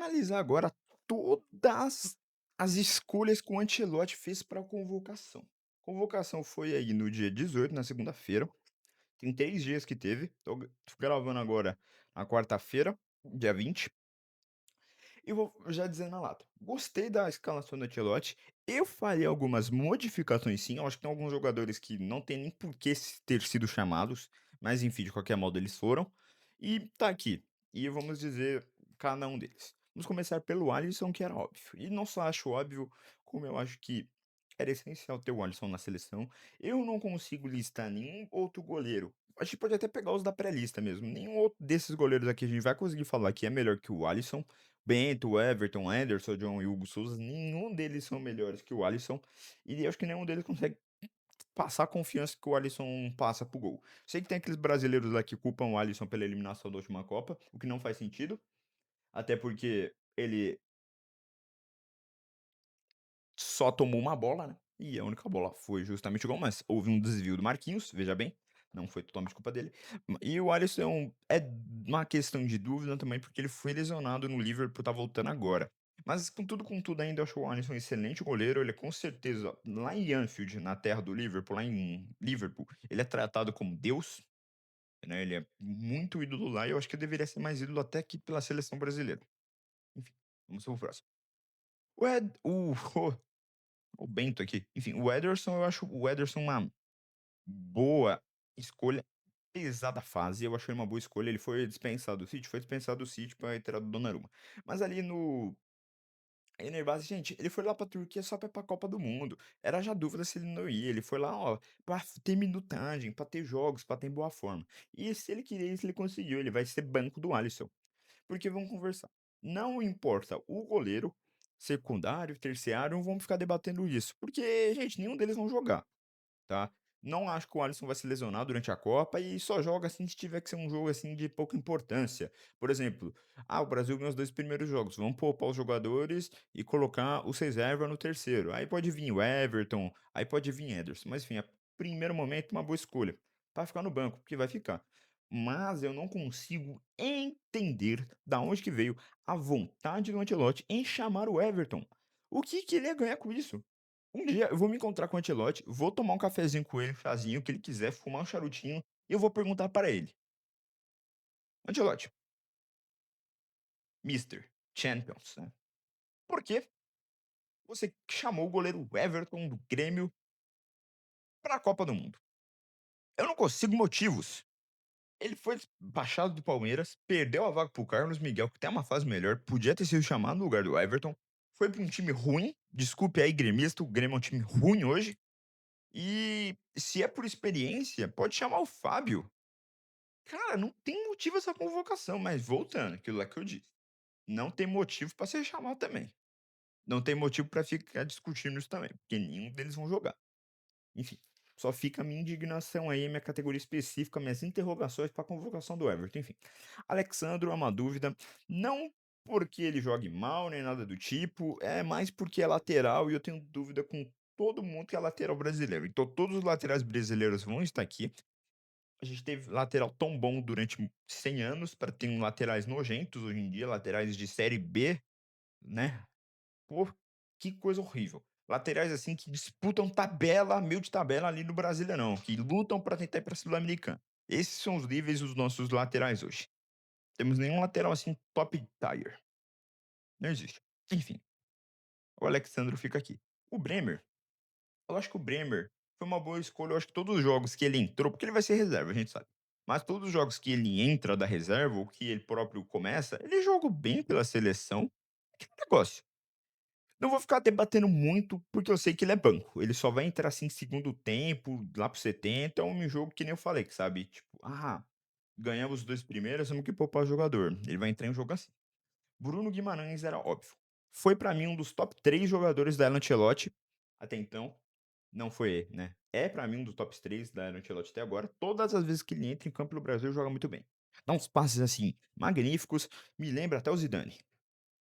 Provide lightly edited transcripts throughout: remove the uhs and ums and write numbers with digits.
analisar agora todas as escolhas que o Ancelotti fez para a convocação. Convocação foi aí no dia 18, na segunda-feira. Tem 3 dias que teve. Tô gravando agora na quarta-feira, dia 20. E vou já dizer na lata, gostei da escalação do Ancelotti. Eu faria algumas modificações sim, eu acho que tem alguns jogadores que não tem nem por que ter sido chamados, mas enfim, de qualquer modo eles foram. E tá aqui, e vamos dizer cada um deles. Vamos começar pelo Alisson, que era óbvio. E não só acho óbvio, como eu acho que era essencial ter o Alisson na seleção. Eu não consigo listar nenhum outro goleiro. A gente pode até pegar os da pré-lista mesmo. Nenhum outro desses goleiros aqui a gente vai conseguir falar que é melhor que o Alisson. Bento, Everton, Anderson, John e Hugo Souza, nenhum deles são melhores que o Alisson. E acho que nenhum deles consegue passar a confiança que o Alisson passa pro gol. Sei que tem aqueles brasileiros lá que culpam o Alisson pela eliminação da última Copa, o que não faz sentido. Até porque ele só tomou uma bola, né? E a única bola foi justamente o gol, mas houve um desvio do Marquinhos, veja bem, não foi totalmente culpa dele. E o Alisson é uma questão de dúvida também, porque ele foi lesionado no Liverpool, tá voltando agora. Mas com tudo ainda, eu acho o Alisson um excelente goleiro, ele é com certeza, lá em Anfield, na terra do Liverpool, lá em Liverpool, ele é tratado como Deus, né? Ele é muito ídolo lá, e eu acho que ele deveria ser mais ídolo até que pela seleção brasileira. Enfim, vamos pro próximo. O, Ed, o Bento aqui. Enfim, o Ederson, eu acho o Ederson uma boa escolha, apesar da fase, eu achei ele uma boa escolha. Ele foi dispensado do City, foi dispensado do City pra entrada do Donnarumma. Mas ali no Fenerbahçe, gente, ele foi lá pra Turquia só pra ir pra Copa do Mundo. Era já dúvida se ele não ia. Ele foi lá, ó, pra ter minutagem, pra ter jogos, pra ter boa forma. E se ele queria isso, ele conseguiu. Ele vai ser banco do Alisson. Porque vamos conversar. Não importa o goleiro, secundário, terciário, não vamos ficar debatendo isso. Porque, gente, nenhum deles vão jogar, tá? Não acho que o Alisson vai se lesionar durante a Copa e só joga assim se tiver que ser um jogo assim de pouca importância. Por exemplo, o Brasil ganhou os 2 primeiros jogos, vamos poupar os jogadores e colocar o reserva no terceiro. Aí pode vir o Everton, aí pode vir Ederson, mas enfim, a primeiro momento uma boa escolha para ficar no banco, porque vai ficar. Mas eu não consigo entender da onde que veio a vontade do Ancelotti em chamar o Everton. O que que ele ia ganhar com isso? Um dia eu vou me encontrar com o Ancelotti, vou tomar um cafezinho com ele, um chazinho, o que ele quiser, fumar um charutinho, e eu vou perguntar para ele: "Ancelotti, Mister Champions, né, por que você chamou o goleiro Everton do Grêmio para a Copa do Mundo? Eu não consigo motivos. Ele foi baixado do Palmeiras, perdeu a vaga para o Carlos Miguel, que tem uma fase melhor, podia ter sido chamado no lugar do Everton, foi para um time ruim, desculpe aí gremista, o Grêmio é um time ruim hoje, e se é por experiência, pode chamar o Fábio. Cara, não tem motivo essa convocação, mas voltando, aquilo lá que eu disse, não tem motivo pra ser chamado também. Não tem motivo pra ficar discutindo isso também, porque nenhum deles vão jogar. Enfim, só fica a minha indignação aí, minha categoria específica, minhas interrogações pra convocação do Everton, enfim. Alexandro é uma dúvida, não porque ele jogue mal nem nada do tipo, é mais porque é lateral e eu tenho dúvida com todo mundo que é lateral brasileiro. Então todos os laterais brasileiros vão estar aqui. A gente teve lateral tão bom durante 100 anos para ter um laterais nojentos hoje em dia, laterais de série B, né. Pô, que coisa horrível. Laterais, assim, que disputam tabela, meio de tabela ali no Brasileirão, que lutam para tentar ir pra Sul-Americana. Esses são os níveis dos nossos laterais hoje. Temos nenhum lateral, assim, top tier, não existe. Enfim, o Alexandro fica aqui. O Bremer, eu acho que o Bremer foi uma boa escolha, eu acho que todos os jogos que ele entrou porque ele vai ser reserva, a gente sabe. Mas todos os jogos que ele entra da reserva, ou que ele próprio começa, ele jogou bem pela seleção. Que negócio. Não vou ficar debatendo muito, porque eu sei que ele é banco. Ele só vai entrar assim segundo tempo, lá pro 70, é um jogo que nem eu falei, que sabe? Tipo, ganhamos os 2 primeiros, temos que poupar o jogador. Ele vai entrar em um jogo assim. Bruno Guimarães era óbvio. Foi pra mim um dos top 3 jogadores da Era Ancelotti até então. Não foi ele, né. É pra mim um dos tops 3 da era Ancelotti até agora. Todas as vezes que ele entra em campo no Brasil, joga muito bem. Dá uns passes, assim, magníficos, me lembra até o Zidane.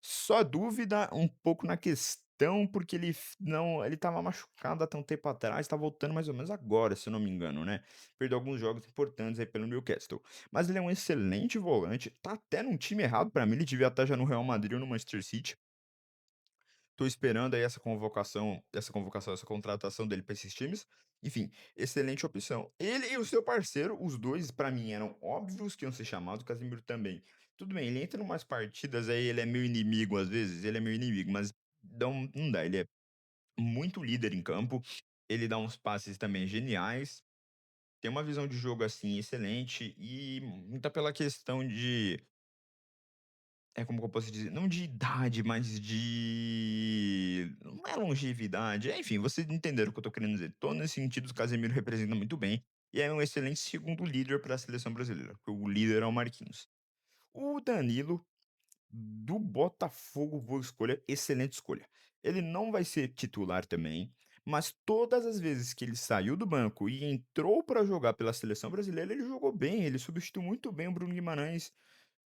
Só dúvida um pouco na questão questão, porque ele f não ele estava machucado até um tempo atrás, tá voltando mais ou menos agora, se eu não me engano, né. Perdeu alguns jogos importantes aí pelo Newcastle. Mas ele é um excelente volante, tá até num time errado pra mim, ele devia estar já no Real Madrid ou no Manchester City. Tô esperando aí essa contratação dele pra esses times. Enfim, excelente opção. Ele e o seu parceiro, os 2 pra mim eram óbvios que iam ser chamados, o Casemiro também. Tudo bem, ele entra em umas partidas aí, ele é meu inimigo às vezes, ele é meu inimigo, mas não dá, ele é muito líder em campo, ele dá uns passes também geniais, tem uma visão de jogo, assim, excelente e muita pela questão de como que eu posso dizer? Não de idade, mas de não é longevidade, enfim, vocês entenderam o que eu tô querendo dizer. Tô nesse sentido, o Casemiro representa muito bem, e é um excelente segundo líder para a seleção brasileira, porque o líder é o Marquinhos. O Danilo, do Botafogo, boa escolha, excelente escolha. Ele não vai ser titular também, mas todas as vezes que ele saiu do banco e entrou para jogar pela seleção brasileira, ele jogou bem, ele substituiu muito bem o Bruno Guimarães,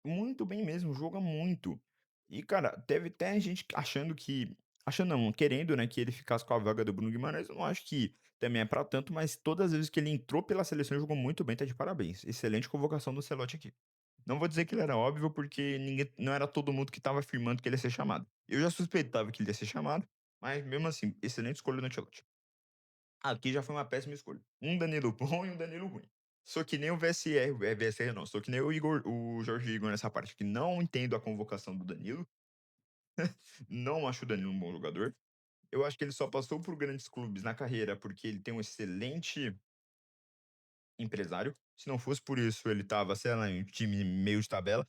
muito bem mesmo, joga muito. E, cara, teve até gente achando não, querendo, né, que ele ficasse com a vaga do Bruno Guimarães, eu não acho que também é pra tanto, mas todas as vezes que ele entrou pela seleção, ele jogou muito bem, tá de parabéns. Excelente convocação do Ancelotti aqui. Não vou dizer que ele era óbvio, porque ninguém não era todo mundo que estava afirmando que ele ia ser chamado. Eu já suspeitava que ele ia ser chamado, mas mesmo assim, excelente escolha do Ancelotti. Aqui já foi uma péssima escolha. Um Danilo bom e um Danilo ruim. Sou que nem o VSR, VSR não, sou que nem o Jorge Igor nessa parte, que não entendo a convocação do Danilo, não acho o Danilo um bom jogador. Eu acho que ele só passou por grandes clubes na carreira porque ele tem um excelente empresário. Se não fosse por isso, ele tava, sei lá, em um time meio de tabela.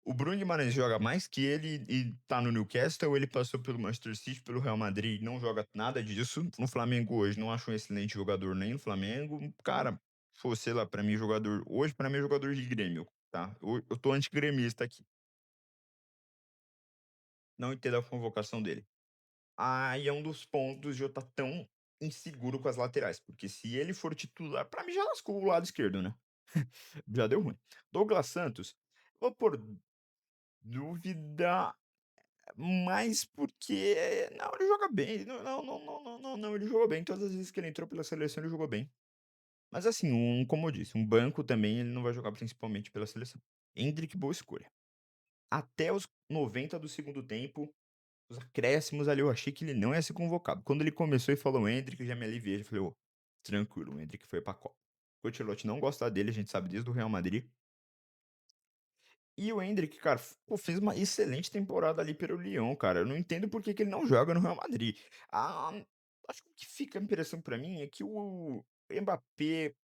O Bruno Guimarães joga mais que ele e tá no Newcastle, ele passou pelo Manchester City, pelo Real Madrid, não joga nada disso. No Flamengo hoje, não acho um excelente jogador nem no Flamengo. Cara, pô, sei lá, pra mim jogador hoje pra mim é jogador de Grêmio, tá. Eu tô antigremista aqui, não entendo a convocação dele. Aí é um dos pontos de eu estar tão inseguro com as laterais, porque se ele for titular, pra mim já lascou o lado esquerdo, né, já deu ruim. Douglas Santos, vou por dúvida. Mas porque não, ele joga bem, não, ele jogou bem, todas as vezes que ele entrou pela seleção ele jogou bem. Mas assim, como eu disse, um banco também ele não vai jogar principalmente pela seleção. Endrick, boa escolha. Até os 90 do segundo tempo, os acréscimos ali, eu achei que ele não ia ser convocado. Quando ele começou e falou Endrick, eu já me aliviei, já falei: "Ô, tranquilo, o Endrick foi pra Copa". O Ancelotti não gosta dele, a gente sabe desde o Real Madrid. E o Endrick, cara, pô, fez uma excelente temporada ali pelo Lyon, cara. Eu não entendo por que que ele não joga no Real Madrid. Ah, acho que o que fica a impressão pra mim é que o Mbappé,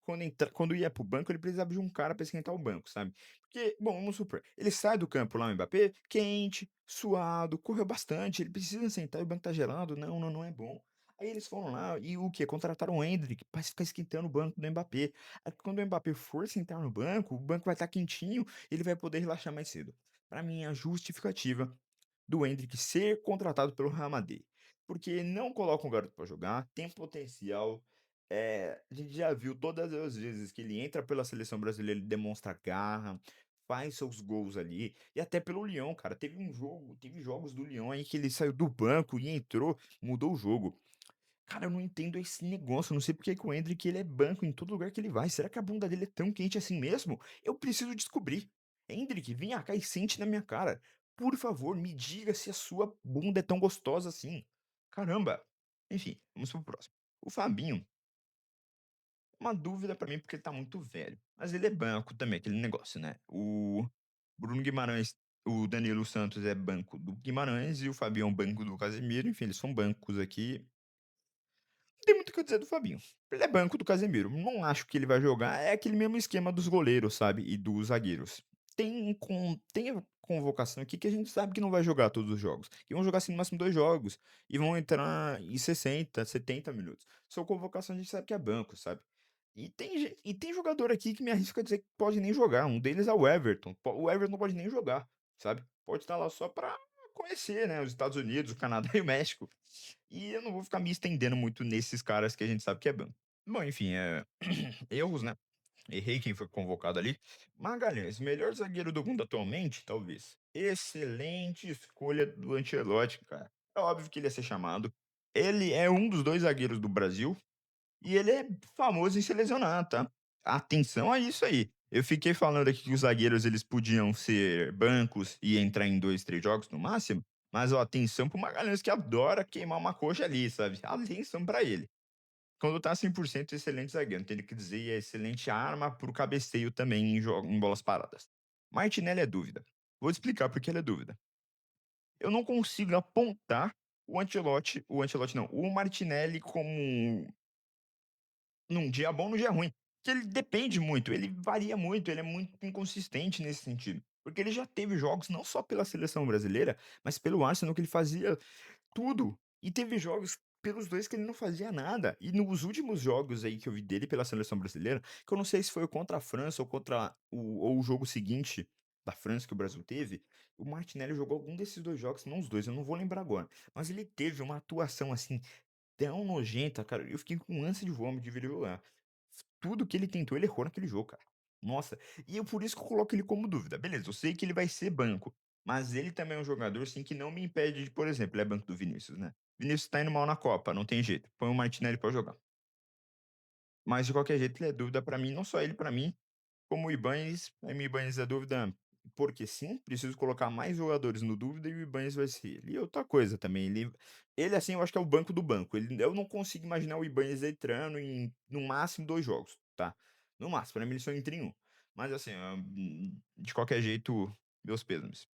quando ia pro banco, ele precisava de um cara pra esquentar o banco, sabe? Porque, bom, vamos supor, ele sai do campo lá, o Mbappé, quente, suado, correu bastante, ele precisa sentar e o banco tá gelado. Não é bom. Aí eles foram lá e o quê? Contrataram o Endrick pra ficar esquentando o banco do Mbappé. Aí quando o Mbappé for sentar no banco, o banco vai estar quentinho, ele vai poder relaxar mais cedo. Para mim, a justificativa do Endrick ser contratado pelo Real Madrid, porque não coloca um garoto para jogar, tem potencial, a gente já viu todas as vezes que ele entra pela seleção brasileira, ele demonstra garra, faz seus gols ali, e até pelo Lyon, cara, teve jogos do Lyon aí que ele saiu do banco e entrou, mudou o jogo. Cara, eu não entendo esse negócio, eu não sei porque que o Endrick ele é banco em todo lugar que ele vai. Será que a bunda dele é tão quente assim mesmo? Eu preciso descobrir. Endrick, vem cá e sente na minha cara. Por favor, me diga se a sua bunda é tão gostosa assim. Caramba! Enfim, vamos pro próximo. O Fabinho, uma dúvida pra mim porque ele tá muito velho. Mas ele é banco também, aquele negócio, né? O Bruno Guimarães, o Danilo Santos é banco do Guimarães e o Fabinho é um banco do Casemiro. Enfim, eles são bancos aqui. Não tem muito o que eu dizer do Fabinho. Ele é banco do Casemiro. Não acho que ele vai jogar. É aquele mesmo esquema dos goleiros, sabe? E dos zagueiros. Tem a convocação aqui que a gente sabe que não vai jogar todos os jogos. Que vão jogar assim no máximo 2 jogos. E vão entrar em 60, 70 minutos. Sua convocação a gente sabe que é banco, sabe? E tem jogador aqui que me arrisca a dizer que pode nem jogar. Um deles é o Everton. O Everton não pode nem jogar, sabe? Pode estar lá só pra conhecer, né? Os Estados Unidos, o Canadá e o México. E eu não vou ficar me estendendo muito nesses caras que a gente sabe que é banco. Bom, enfim, erros, né? Errei quem foi convocado ali. Magalhães, melhor zagueiro do mundo atualmente, talvez. Excelente escolha do Ancelotti, cara. é óbvio que ele ia ser chamado. Ele é um dos 2 zagueiros do Brasil e ele é famoso em se lesionar, tá. Atenção a isso aí. Eu fiquei falando aqui que os zagueiros eles podiam ser bancos e entrar em 2, 3 jogos no máximo, mas ó, atenção para o Magalhães que adora queimar uma coxa ali, sabe. Atenção pra ele. Quando tá 100% excelente zagueiro, não tem o que dizer e é excelente arma para o cabeceio também em bolas paradas. Martinelli é dúvida. Vou te explicar por que ele é dúvida. Eu não consigo apontar o Ancelotti não, o Martinelli como num dia bom, num dia ruim. Que ele depende muito, ele varia muito, ele é muito inconsistente nesse sentido. Porque ele já teve jogos não só pela seleção brasileira, mas pelo Arsenal que ele fazia tudo. E teve jogos pelos 2 que ele não fazia nada. E nos últimos jogos aí que eu vi dele pela seleção brasileira, que eu não sei se foi contra a França ou contra o jogo seguinte da França que o Brasil teve, o Martinelli jogou algum desses 2 jogos, não os 2, eu não vou lembrar agora. Mas ele teve uma atuação, assim, tão nojenta, cara, eu fiquei com ânsia de vômito de ver ele jogar. Tudo que ele tentou, ele errou naquele jogo, cara. Nossa, e eu por isso que eu coloco ele como dúvida. Beleza, eu sei que ele vai ser banco, mas ele também é um jogador, assim, que não me impede de, por exemplo, ele é banco do Vinícius, né. Vinícius tá indo mal na Copa, não tem jeito, põe o Martinelli pra jogar. Mas de qualquer jeito ele é dúvida pra mim, não só ele pra mim, como o Ibañez, aí o Ibañez é dúvida, porque sim, preciso colocar mais jogadores no dúvida e o Ibañez vai ser ele. E outra coisa também, ele assim, eu acho que é o banco do banco, eu não consigo imaginar o Ibañez entrando em, no máximo, 2 jogos, tá. No máximo, pra mim ele só entra em 1. Mas assim, de qualquer jeito, meus pêsames.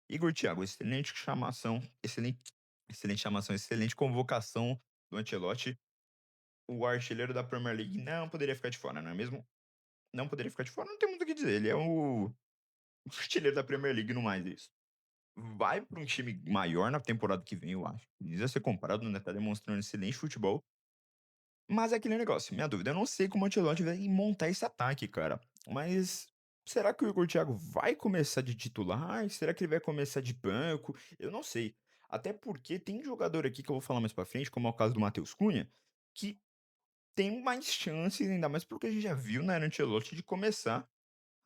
Igor Thiago, excelente chamação, excelente convocação do Ancelotti. O artilheiro da Premier League não poderia ficar de fora, não é mesmo? Não poderia ficar de fora, não tem muito o que dizer, ele é o artilheiro da Premier League, no mais isso. Vai para um time maior na temporada que vem, eu acho. Precisa ser comparado, né, tá demonstrando excelente futebol, mas é aquele negócio, minha dúvida, eu não sei como o Ancelotti vai montar esse ataque, cara, mas será que o Igor Thiago vai começar de titular? Será que ele vai começar de banco? Eu não sei. Até porque tem jogador aqui que eu vou falar mais pra frente, como é o caso do Matheus Cunha, que tem mais chances, ainda mais pelo que a gente já viu na era Ancelotti, de começar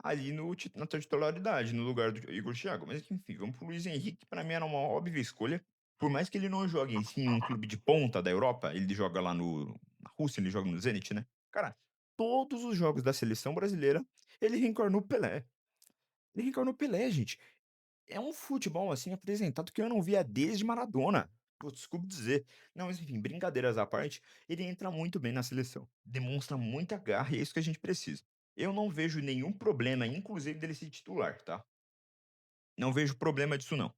ali na titularidade, no lugar do Igor Thiago. Mas enfim, vamos pro Luiz Henrique, que pra mim era uma óbvia escolha. Por mais que ele não jogue em um clube de ponta da Europa, ele joga lá na Rússia, ele joga no Zenit, né. Cara, todos os jogos da seleção brasileira, ele reencarnou o Pelé. Ele reencarnou o Pelé, gente. É um futebol, assim, apresentado que eu não via desde Maradona. Pô, desculpe dizer. Não, mas enfim, brincadeiras à parte, ele entra muito bem na seleção. Demonstra muita garra e é isso que a gente precisa. Eu não vejo nenhum problema, inclusive, dele ser titular, tá? Não vejo problema disso não,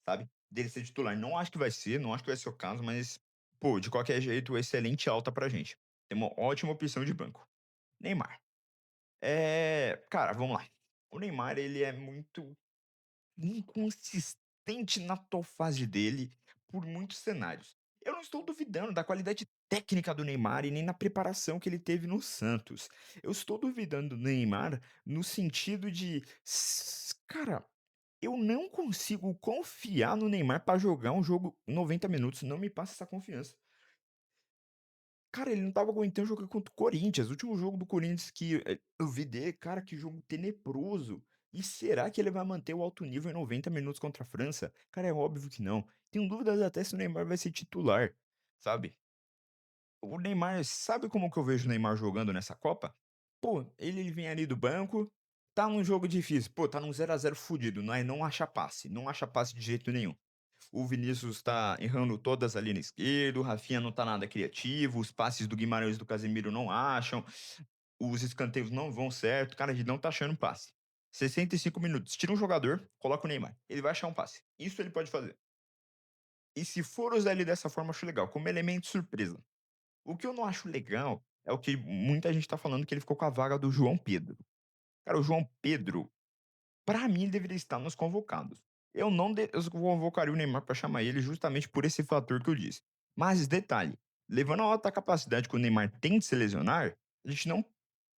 sabe? Dele ser titular. Não acho que vai ser, não acho que vai ser o caso, mas, pô, de qualquer jeito, excelente alta pra gente. Tem uma ótima opção de banco. Neymar. Cara, vamos lá. O Neymar, ele é muito inconsistente na atual fase dele, por muitos cenários. Eu não estou duvidando da qualidade técnica do Neymar e nem na preparação que ele teve no Santos. Eu estou duvidando do Neymar no sentido de, cara, eu não consigo confiar no Neymar para jogar um jogo 90 minutos, não me passa essa confiança. Cara, ele não estava aguentando jogar contra o Corinthians. O último jogo do Corinthians que, eu vi dele, cara, que jogo tenebroso. E será que ele vai manter o alto nível em 90 minutos contra a França? Cara, é óbvio que não. Tenho dúvidas até se o Neymar vai ser titular, sabe. O Neymar, sabe como que eu vejo o Neymar jogando nessa Copa? Pô, ele vem ali do banco, tá num jogo difícil, pô, tá num 0 a 0 fudido, não acha passe, não acha passe de jeito nenhum. O Vinícius tá errando todas ali na esquerda, o Rafinha não tá nada criativo, os passes do Guimarães e do Casemiro não acham, os escanteios não vão certo, cara, a gente não tá achando passe. 65 minutos, tira um jogador, coloca o Neymar, ele vai achar um passe. Isso ele pode fazer. E se for usar ele dessa forma, acho legal, como elemento surpresa. O que eu não acho legal é o que muita gente tá falando que ele ficou com a vaga do João Pedro. Cara, o João Pedro, pra mim, ele deveria estar nos convocados. Eu não de eu convocaria o Neymar pra chamar ele justamente por esse fator que eu disse. Mas detalhe, levando a alta capacidade que o Neymar tem de se lesionar, a gente não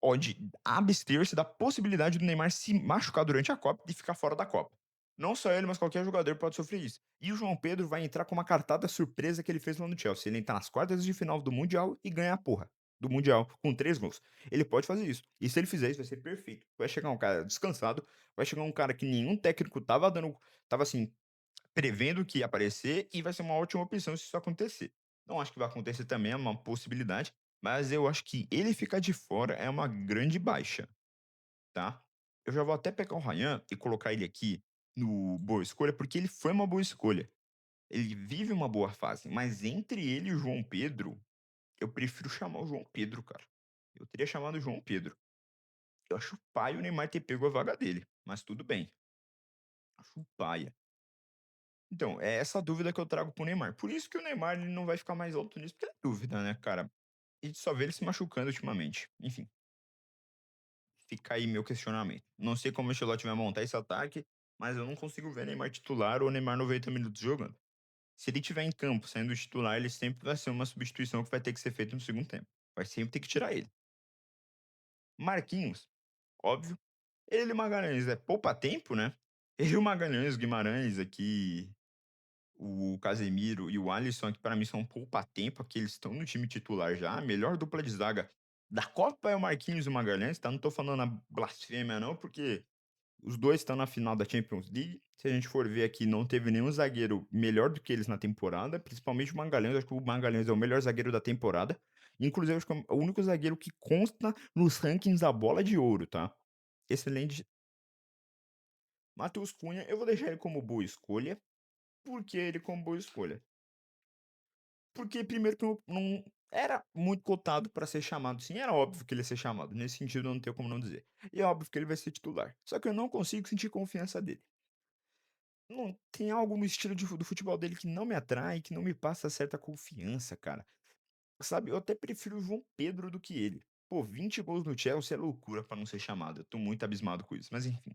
pode abster-se da possibilidade do Neymar se machucar durante a Copa e ficar fora da Copa. Não só ele, mas qualquer jogador pode sofrer isso. E o João Pedro vai entrar com uma cartada surpresa que ele fez lá no Chelsea. Ele entrar nas quartas de final do Mundial e ganhar a porra do Mundial com 3 gols. Ele pode fazer isso. E se ele fizer isso, vai ser perfeito. Vai chegar um cara descansado, vai chegar um cara que nenhum técnico tava assim, prevendo que ia aparecer e vai ser uma ótima opção se isso acontecer. Não acho que vai acontecer também, é uma possibilidade, mas eu acho que ele ficar de fora é uma grande baixa, tá. Eu já vou até pegar o Ryan e colocar ele aqui no boa escolha, porque ele foi uma boa escolha. Ele vive uma boa fase, mas entre ele e o João Pedro, eu prefiro chamar o João Pedro, cara. Eu teria chamado o João Pedro. Eu acho paia o Neymar ter pego a vaga dele, mas tudo bem, acho paia. Então, é essa dúvida que eu trago para o Neymar. Por isso que o Neymar ele não vai ficar mais alto nisso, porque é dúvida, né, cara. A gente só vê ele se machucando ultimamente. Enfim, fica aí meu questionamento. Não sei como o Ancelotti vai montar esse ataque, mas eu não consigo ver Neymar titular ou Neymar 90 minutos jogando. Se ele tiver em campo sendo titular, ele sempre vai ser uma substituição que vai ter que ser feita no segundo tempo. Vai sempre ter que tirar ele. Marquinhos, óbvio. Ele e o Magalhães é poupa-tempo, né? Ele e o Magalhães, o Guimarães aqui, o Casemiro e o Alisson, que pra mim são poupa-tempo, que eles estão no time titular já. A melhor dupla de zaga da Copa é o Marquinhos e o Magalhães, tá? Não tô falando a blasfêmia, não, porque os dois estão na final da Champions League. Se a gente for ver aqui, não teve nenhum zagueiro melhor do que eles na temporada, principalmente o Magalhães. Acho que o Magalhães é o melhor zagueiro da temporada. Inclusive, acho que é o único zagueiro que consta nos rankings da bola de ouro, tá? Excelente. Matheus Cunha, eu vou deixar ele como boa escolha. Por que ele como boa escolha? Porque primeiro que não era muito cotado para ser chamado, sim, era óbvio que ele ia ser chamado, nesse sentido eu não tenho como não dizer. E é óbvio que ele vai ser titular, só que eu não consigo sentir confiança dele. Não tem algo no estilo do futebol dele que não me atrai, que não me passa certa confiança, cara. Sabe, eu até prefiro o João Pedro do que ele. Pô, 20 gols no Chelsea é loucura pra não ser chamado, eu tô muito abismado com isso, mas enfim.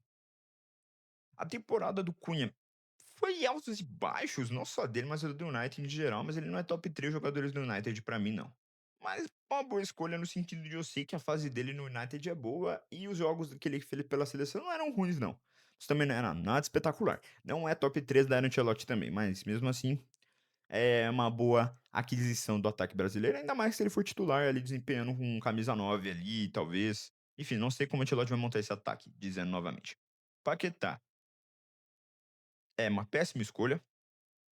A temporada do Cunha foi altos e baixos, não só dele, mas do United em geral, mas ele não é top 3 jogadores do United pra mim não. Mas uma boa escolha no sentido de eu sei que a fase dele no United é boa e os jogos que ele fez pela seleção não eram ruins não. Isso também não era nada espetacular. Não é top 3 da Ancelotti também, mas mesmo assim é uma boa aquisição do ataque brasileiro, ainda mais se ele for titular ali desempenhando com camisa 9 ali, talvez. Enfim, não sei como o Ancelotti vai montar esse ataque, dizendo novamente. Paquetá é uma péssima escolha.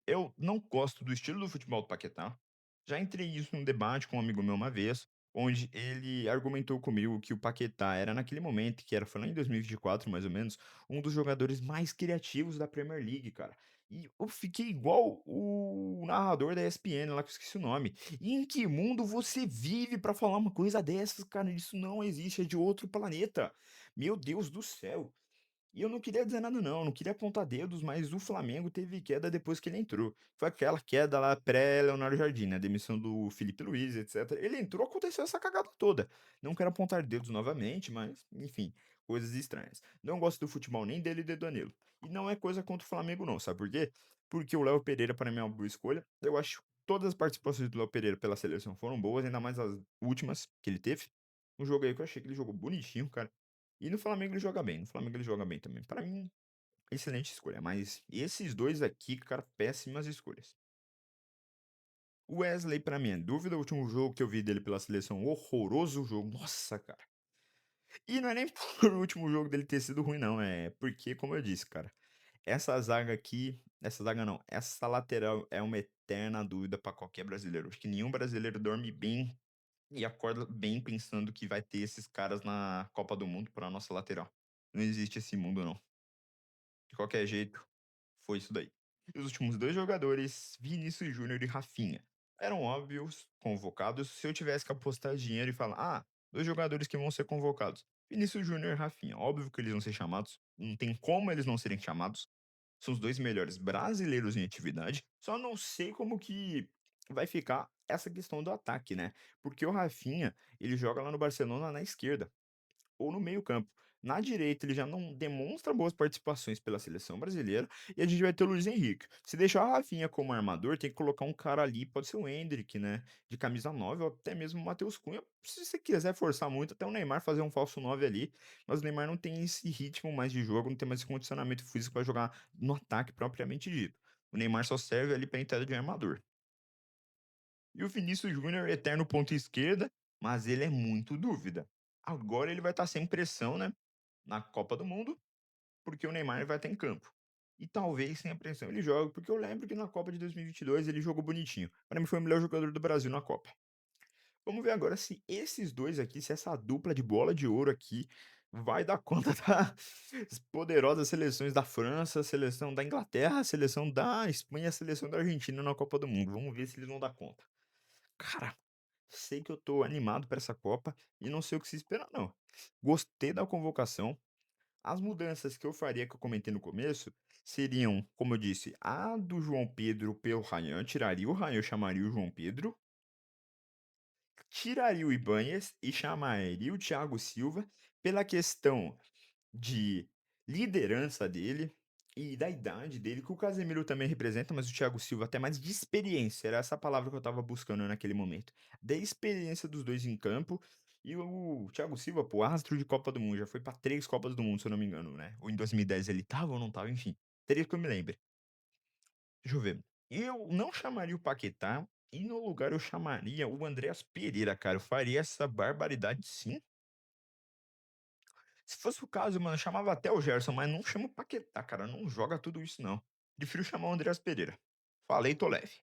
Eu não gosto do estilo do futebol do Paquetá. Já entrei isso num debate com um amigo meu uma vez, onde ele argumentou comigo que o Paquetá era naquele momento, que era falando em 2024 mais ou menos, um dos jogadores mais criativos da Premier League, cara. E eu fiquei igual o narrador da ESPN lá, que eu esqueci o nome. E em que mundo você vive pra falar uma coisa dessas, cara? Isso não existe, é de outro planeta. Meu Deus do céu. E eu não queria dizer nada não, não queria apontar dedos, mas o Flamengo teve queda depois que ele entrou. Foi aquela queda lá pré-Leonardo Jardim, né, demissão do Felipe Luiz, etcétera. Ele entrou, aconteceu essa cagada toda. Não quero apontar dedos novamente, mas, enfim, coisas estranhas. Não gosto do futebol nem dele e de Danilo. E não é coisa contra o Flamengo não, sabe por quê? Porque o Léo Pereira para mim é uma boa escolha. Eu acho que todas as participações do Léo Pereira pela seleção foram boas, ainda mais as últimas que ele teve. Um jogo aí que eu achei que ele jogou bonitinho, cara. E no Flamengo ele joga bem, no Flamengo ele joga bem também. Pra mim, excelente escolha, mas esses 2 aqui, cara, péssimas escolhas. O Wesley pra mim é dúvida, o último jogo que eu vi dele pela seleção, horroroso jogo, nossa, cara. E não é nem por o último jogo dele ter sido ruim não, é porque, como eu disse, cara, essa zaga aqui, essa zaga não, essa lateral é uma eterna dúvida pra qualquer brasileiro. Acho que nenhum brasileiro dorme bem e acorda bem pensando que vai ter esses caras na Copa do Mundo pra nossa lateral. Não existe esse mundo não. De qualquer jeito, foi isso daí. E os últimos 2 jogadores, Vinícius Júnior e Rafinha, eram óbvios convocados se eu tivesse que apostar dinheiro e falar: "Ah, 2 jogadores que vão ser convocados, Vinícius Júnior e Rafinha". Óbvio que eles vão ser chamados, não tem como eles não serem chamados. São os 2 melhores brasileiros em atividade, só não sei como que vai ficar essa questão do ataque, né, porque o Rafinha, ele joga lá no Barcelona na esquerda ou no meio-campo. Na direita, ele já não demonstra boas participações pela seleção brasileira, e a gente vai ter o Luiz Henrique. Se deixar o Rafinha como armador, tem que colocar um cara ali, pode ser o Endrick, né, de camisa 9 ou até mesmo o Matheus Cunha. Se você quiser forçar muito, até o Neymar fazer um falso 9 ali, mas o Neymar não tem esse ritmo mais de jogo, não tem mais esse condicionamento físico para jogar no ataque propriamente dito. O Neymar só serve ali para entrada de armador. E o Vinícius Júnior, eterno ponta esquerda, mas ele é muito dúvida. Agora ele vai estar sem pressão, né, na Copa do Mundo, porque o Neymar vai estar em campo. e talvez sem a pressão ele jogue, porque eu lembro que na Copa de 2022 ele jogou bonitinho. Pra mim foi o melhor jogador do Brasil na Copa. Vamos ver agora se esses 2 aqui, se essa dupla de bola de ouro aqui vai dar conta das poderosas seleções da França, seleção da Inglaterra, seleção da Espanha, seleção da Argentina na Copa do Mundo. Vamos ver se eles vão dar conta. Cara, sei que eu tô animado pra essa Copa e não sei o que se esperar não. Gostei da convocação. As mudanças que eu faria, que eu comentei no começo, seriam, como eu disse, a do João Pedro pelo Ryan, tiraria o Ryan, eu chamaria o João Pedro, tiraria o Ibañez e chamaria o Thiago Silva pela questão de liderança dele e da idade dele, que o Casemiro também representa, mas o Thiago Silva até mais de experiência, era essa palavra que eu estava buscando naquele momento. Da experiência dos 2 em campo, e o Thiago Silva, pô, astro de Copa do Mundo, já foi para 3 Copas do Mundo, se eu não me engano, né, ou em 2010 ele estava ou não estava, enfim, 3 que eu me lembre. Deixa eu ver. Eu não chamaria o Paquetá, e no lugar eu chamaria o Andreas Pereira, cara, eu faria essa barbaridade sim. Se fosse o caso, mano, eu chamava até o Gerson, mas não chama o Paquetá, cara, não joga tudo isso não. Prefiro chamar o Andreas Pereira. Falei, tô leve.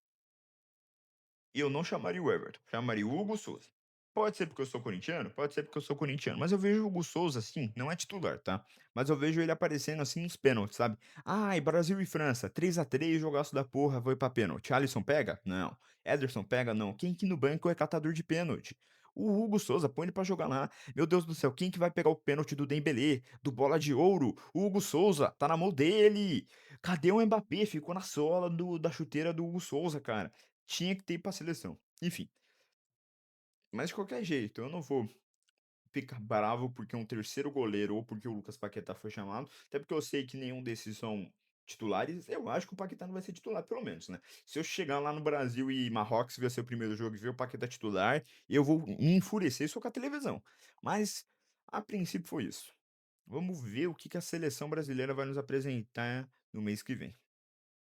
E eu não chamaria o Everton, chamaria o Hugo Souza. Pode ser porque eu sou corintiano? Pode ser porque eu sou corintiano, mas eu vejo o Hugo Souza, assim, não é titular, tá? Mas eu vejo ele aparecendo, assim, nos pênaltis, sabe? Ai, Brasil e França, 3-3, jogaço da porra, foi pra pênalti. Alisson pega? Não. Ederson pega? Não. Quem que no banco é catador de pênalti? O Hugo Souza, põe ele pra jogar lá. Meu Deus do céu, quem que vai pegar o pênalti do Dembélé, do Bola de Ouro? O Hugo Souza, tá na mão dele. Cadê o Mbappé? Ficou na sola da chuteira do Hugo Souza, cara. Tinha que ter ido pra seleção. Enfim, mas de qualquer jeito, eu não vou ficar bravo porque um terceiro goleiro ou porque o Lucas Paquetá foi chamado, até porque eu sei que nenhum desses são titulares. Eu acho que o Paquetá não vai ser titular, pelo menos, né? Se eu chegar lá no Brasil e Marrocos vai ser o primeiro jogo e ver o Paquetá titular, eu vou me enfurecer só com a televisão. Mas, a princípio foi isso. Vamos ver o que que a seleção brasileira vai nos apresentar no mês que vem.